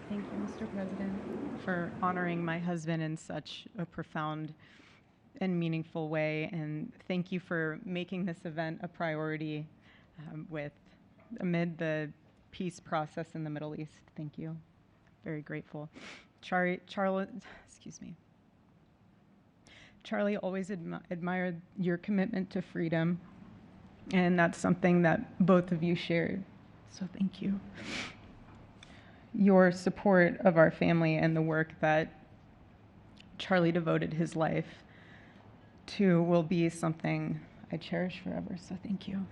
Thank you, Mr. President, for honoring my husband in such a profound and meaningful way. And thank you for making this event a priority amid the peace process in the Middle East. Thank you. Very grateful. Charlie always admired your commitment to freedom, and that's something that both of you shared. So thank you. Your support of our family and the work that Charlie devoted his life to will be something I cherish forever, so thank you.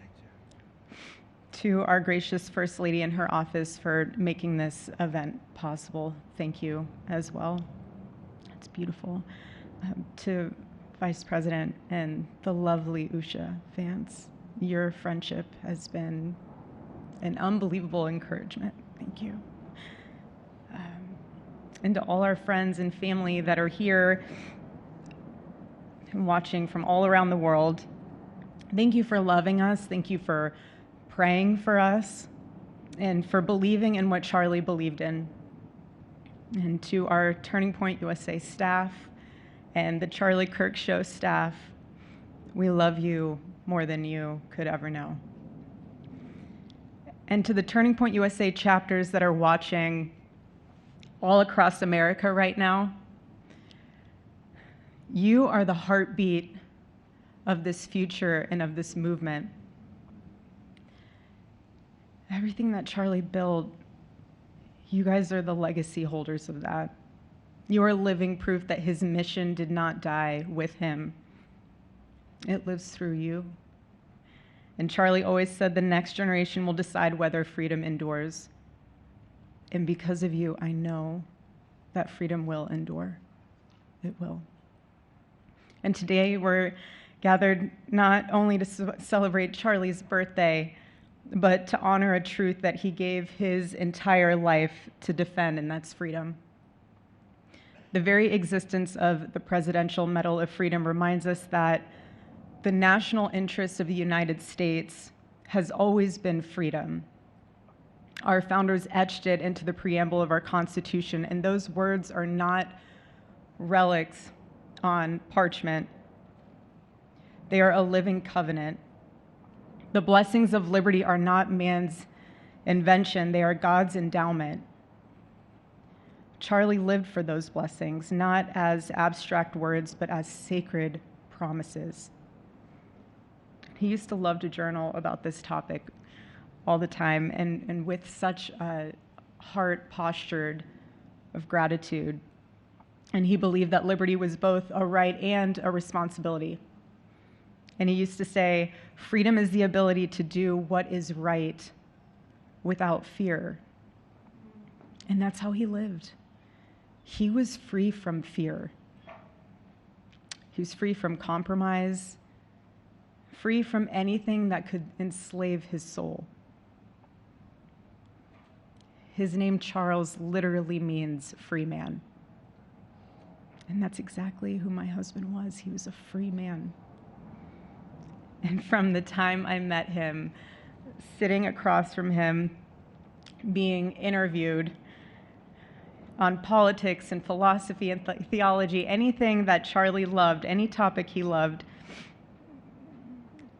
To our gracious First Lady in her office for making this event possible, thank you as well. It's beautiful. To Vice President and the lovely Usha Vance, your friendship has been an unbelievable encouragement. Thank you. And to all our friends and family that are here and watching from all around the world, thank you for loving us. Thank you for praying for us and for believing in what Charlie believed in. And to our Turning Point USA staff and the Charlie Kirk Show staff, we love you more than you could ever know. And to the Turning Point USA chapters that are watching all across America right now, you are the heartbeat of this future and of this movement. Everything that Charlie built, you guys are the legacy holders of that. You are living proof that his mission did not die with him. It lives through you. And Charlie always said the next generation will decide whether freedom endures. And because of you, I know that freedom will endure. It will. And today we're gathered not only to celebrate Charlie's birthday, but to honor a truth that he gave his entire life to defend, and that's freedom. The very existence of the Presidential Medal of Freedom reminds us that the national interest of the United States has always been freedom. Our founders etched it into the preamble of our Constitution, and those words are not relics on parchment. They are a living covenant. The blessings of liberty are not man's invention, they are God's endowment. Charlie lived for those blessings, not as abstract words, but as sacred promises. He used to love to journal about this topic all the time, and with such a heart postured of gratitude. And he believed that liberty was both a right and a responsibility. And he used to say, freedom is the ability to do what is right without fear. And that's how he lived. He was free from fear. He was free from compromise, free from anything that could enslave his soul. His name, Charles, literally means free man. And that's exactly who my husband was. He was a free man. And from the time I met him, sitting across from him, being interviewed on politics and philosophy and theology, anything that Charlie loved, any topic he loved,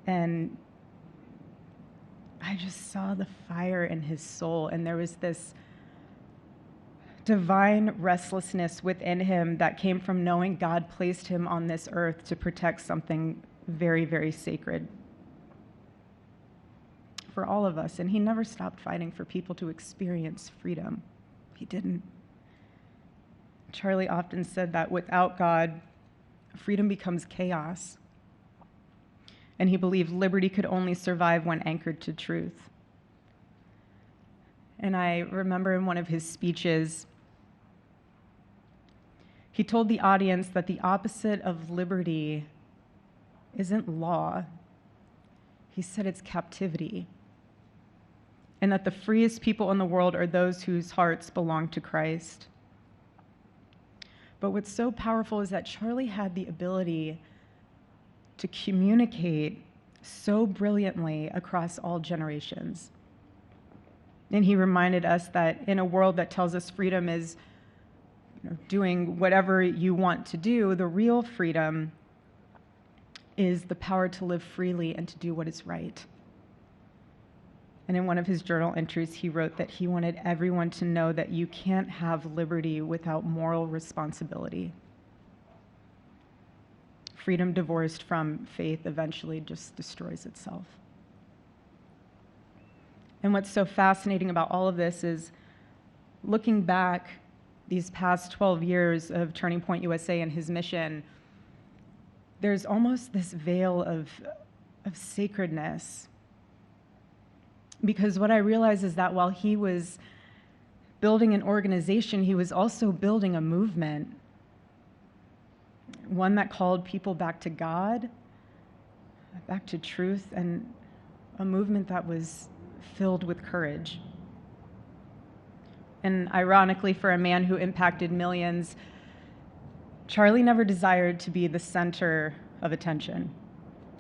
and I just saw the fire in his soul, and there was this divine restlessness within him that came from knowing God placed him on this earth to protect something very, very sacred for all of us. And he never stopped fighting for people to experience freedom. He didn't. Charlie often said that without God, freedom becomes chaos. And he believed liberty could only survive when anchored to truth. And I remember in one of his speeches, he told the audience that the opposite of liberty isn't law. He said it's captivity. And that the freest people in the world are those whose hearts belong to Christ. But what's so powerful is that Charlie had the ability to communicate so brilliantly across all generations. And he reminded us that in a world that tells us freedom is doing whatever you want to do, the real freedom is the power to live freely and to do what is right. And in one of his journal entries, he wrote that he wanted everyone to know that you can't have liberty without moral responsibility. Freedom divorced from faith eventually just destroys itself. And what's so fascinating about all of this is looking back these past 12 years of Turning Point USA and his mission, there's almost this veil of sacredness. Because what I realize is that while he was building an organization, he was also building a movement, one that called people back to God, back to truth, and a movement that was filled with courage. And ironically, for a man who impacted millions, Charlie never desired to be the center of attention.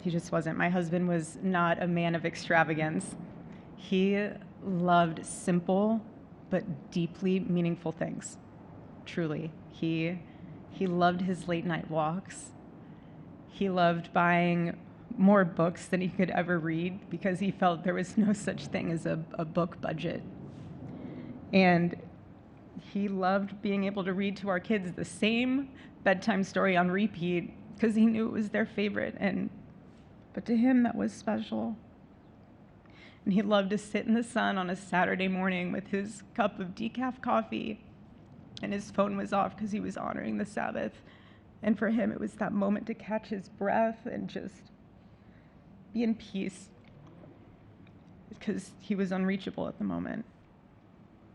He just wasn't. My husband was not a man of extravagance. He loved simple but deeply meaningful things, truly. He loved his late night walks. He loved buying more books than he could ever read because he felt there was no such thing as a book budget. And he loved being able to read to our kids the same bedtime story on repeat because he knew it was their favorite. But to him, that was special. And he loved to sit in the sun on a Saturday morning with his cup of decaf coffee, and his phone was off because he was honoring the Sabbath. And for him, it was that moment to catch his breath and just be in peace because he was unreachable at the moment.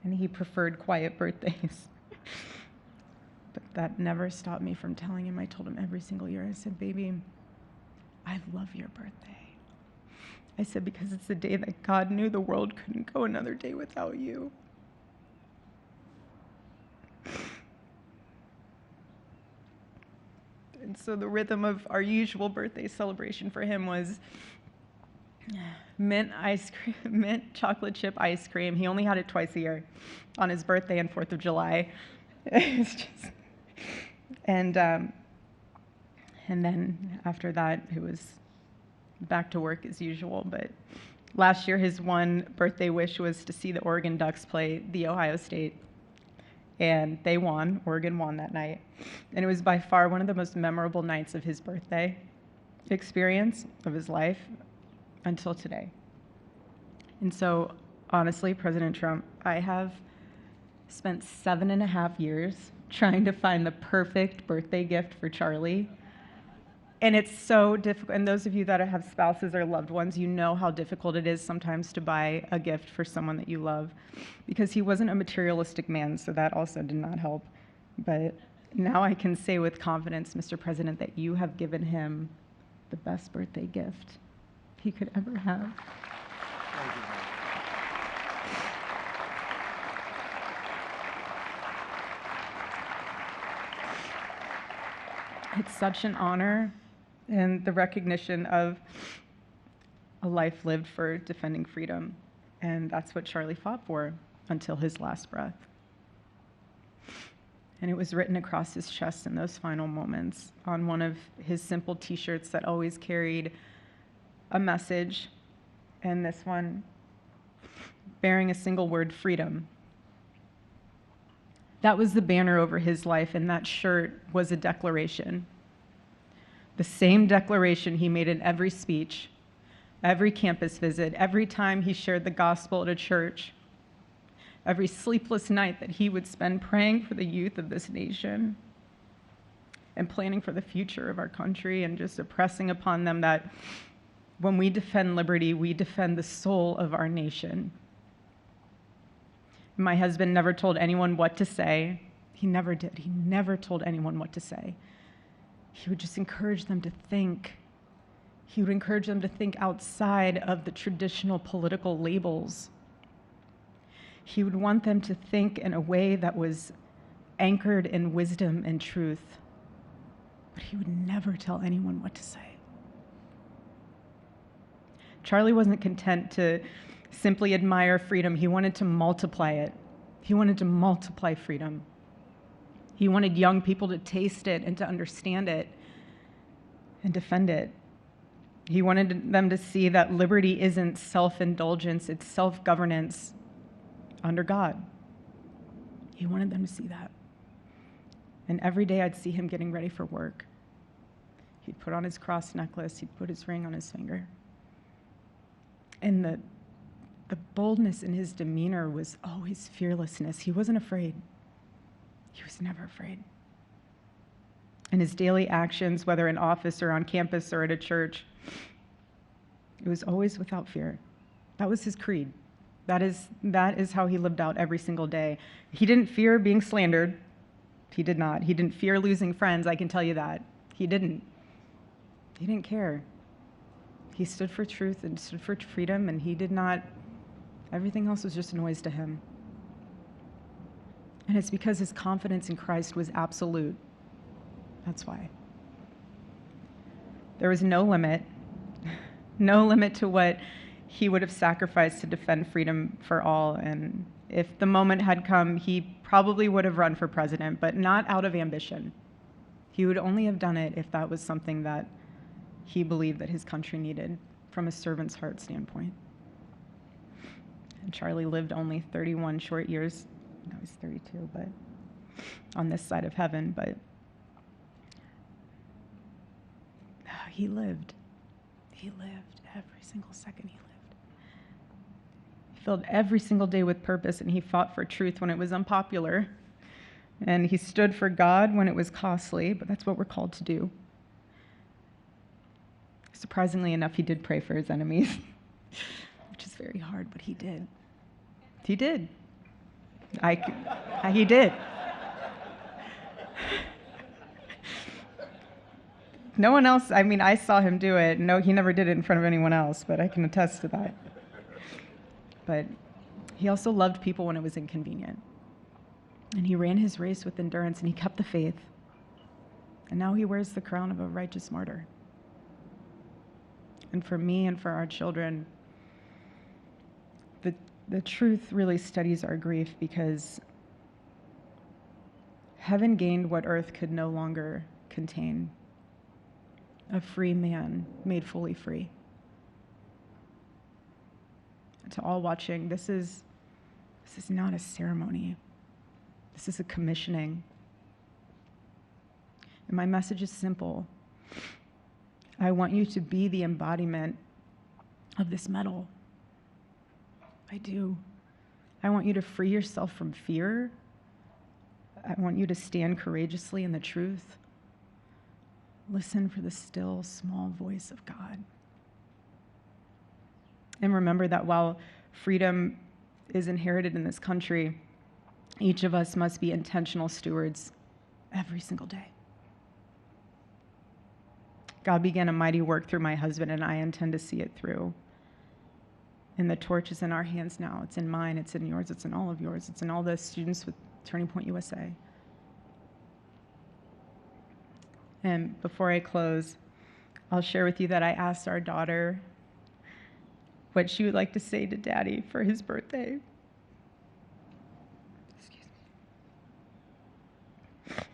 And he preferred quiet birthdays. But that never stopped me from telling him. I told him every single year, I said, baby, I love your birthday. I said, because it's the day that God knew the world couldn't go another day without you. And so the rhythm of our usual birthday celebration for him was mint ice cream, mint chocolate chip ice cream. He only had it twice a year, on his birthday and 4th of July. It's just, and then after that, it was back to work as usual. But last year, his one birthday wish was to see the Oregon Ducks play the Ohio State. And they won. Oregon won that night. And it was by far one of the most memorable nights of his birthday experience of his life until today. And so, honestly, President Trump, I have spent 7.5 years trying to find the perfect birthday gift for Charlie. And it's so difficult. And those of you that have spouses or loved ones, you know how difficult it is sometimes to buy a gift for someone that you love, because he wasn't a materialistic man, so that also did not help. But now I can say with confidence, Mr. President, that you have given him the best birthday gift he could ever have. Thank you. It's such an honor and the recognition of a life lived for defending freedom. And that's what Charlie fought for until his last breath. And it was written across his chest in those final moments on one of his simple t-shirts that always carried a message, and this one bearing a single word, freedom. That was the banner over his life, and that shirt was a declaration. The same declaration he made in every speech, every campus visit, every time he shared the gospel at a church, every sleepless night that he would spend praying for the youth of this nation and planning for the future of our country, and just impressing upon them that when we defend liberty, we defend the soul of our nation. My husband never told anyone what to say. He never did. He never told anyone what to say. He would just encourage them to think. He would encourage them to think outside of the traditional political labels. He would want them to think in a way that was anchored in wisdom and truth. But he would never tell anyone what to say. Charlie wasn't content to simply admire freedom. He wanted to multiply it. He wanted to multiply freedom. He wanted young people to taste it and to understand it and defend it. He wanted them to see that liberty isn't self-indulgence, it's self-governance under God. He wanted them to see that. And every day I'd see him getting ready for work. He'd put on his cross necklace, he'd put his ring on his finger. And the boldness in his demeanor was always fearlessness. He wasn't afraid. He was never afraid. In his daily actions, whether in office or on campus or at a church, it was always without fear. That was his creed. That is how he lived out every single day. He didn't fear being slandered. He did not. He didn't fear losing friends, I can tell you that. He didn't. He didn't care. He stood for truth and stood for freedom, and he did not, everything else was just noise to him. And it's because his confidence in Christ was absolute. That's why. There was no limit to what he would have sacrificed to defend freedom for all. And if the moment had come, he probably would have run for president, but not out of ambition. He would only have done it if that was something that he believed that his country needed from a servant's heart standpoint. And Charlie lived only 31 short years. No, he's 32, but on this side of heaven, but he lived. He lived every single second he lived. He filled every single day with purpose, and he fought for truth when it was unpopular. And he stood for God when it was costly, but that's what we're called to do. Surprisingly enough, he did pray for his enemies, which is very hard, but he did. He did. He did. No one else, I mean, I saw him do it. No, he never did it in front of anyone else, but I can attest to that. But he also loved people when it was inconvenient. And he ran his race with endurance, and he kept the faith. And now he wears the crown of a righteous martyr. And for me and for our children, the truth really steadies our grief, because heaven gained what earth could no longer contain: a free man made fully free. To all watching, this is not a ceremony. This is a commissioning. And my message is simple. I want you to be the embodiment of this medal. I do. I want you to free yourself from fear. I want you to stand courageously in the truth. Listen for the still, small voice of God. And remember that while freedom is inherited in this country, each of us must be intentional stewards every single day. God began a mighty work through my husband, and I intend to see it through. And the torch is in our hands now. It's in mine, it's in yours, it's in all of yours, it's in all the students with Turning Point USA. And before I close, I'll share with you that I asked our daughter what she would like to say to Daddy for his birthday. Excuse me.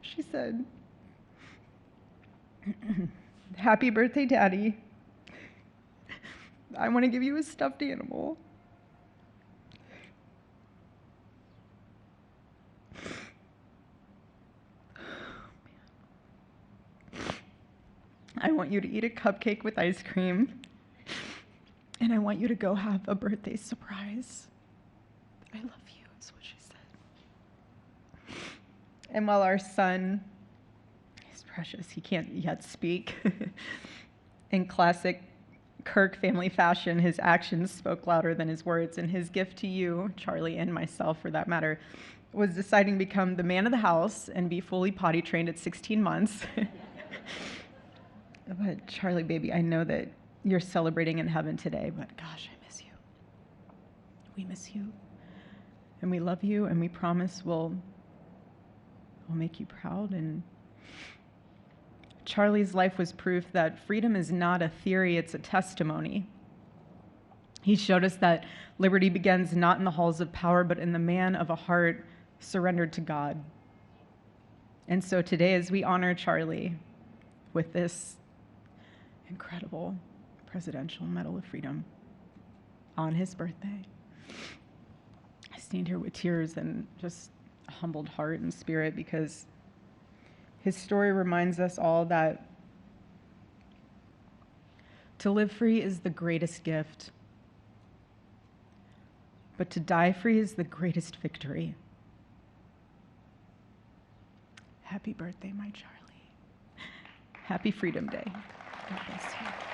She said, "Happy birthday, Daddy. I want to give you a stuffed animal. I want you to eat a cupcake with ice cream, and I want you to go have a birthday surprise. I love you," is what she said. And while our son, he's precious, he can't yet speak, in classic Kirk family fashion, his actions spoke louder than his words, and his gift to you, Charlie, and myself for that matter, was deciding to become the man of the house and be fully potty trained at 16 months. But Charlie, baby, I know that you're celebrating in heaven today, but gosh, I miss you. We miss you. And we love you, and we promise we'll make you proud and Charlie's life was proof that freedom is not a theory, it's a testimony. He showed us that liberty begins not in the halls of power, but in the man of a heart surrendered to God. And so today, as we honor Charlie with this incredible Presidential Medal of Freedom on his birthday, I stand here with tears and just a humbled heart and spirit, because his story reminds us all that to live free is the greatest gift, but to die free is the greatest victory. Happy birthday, my Charlie. Happy Freedom Day. God bless you.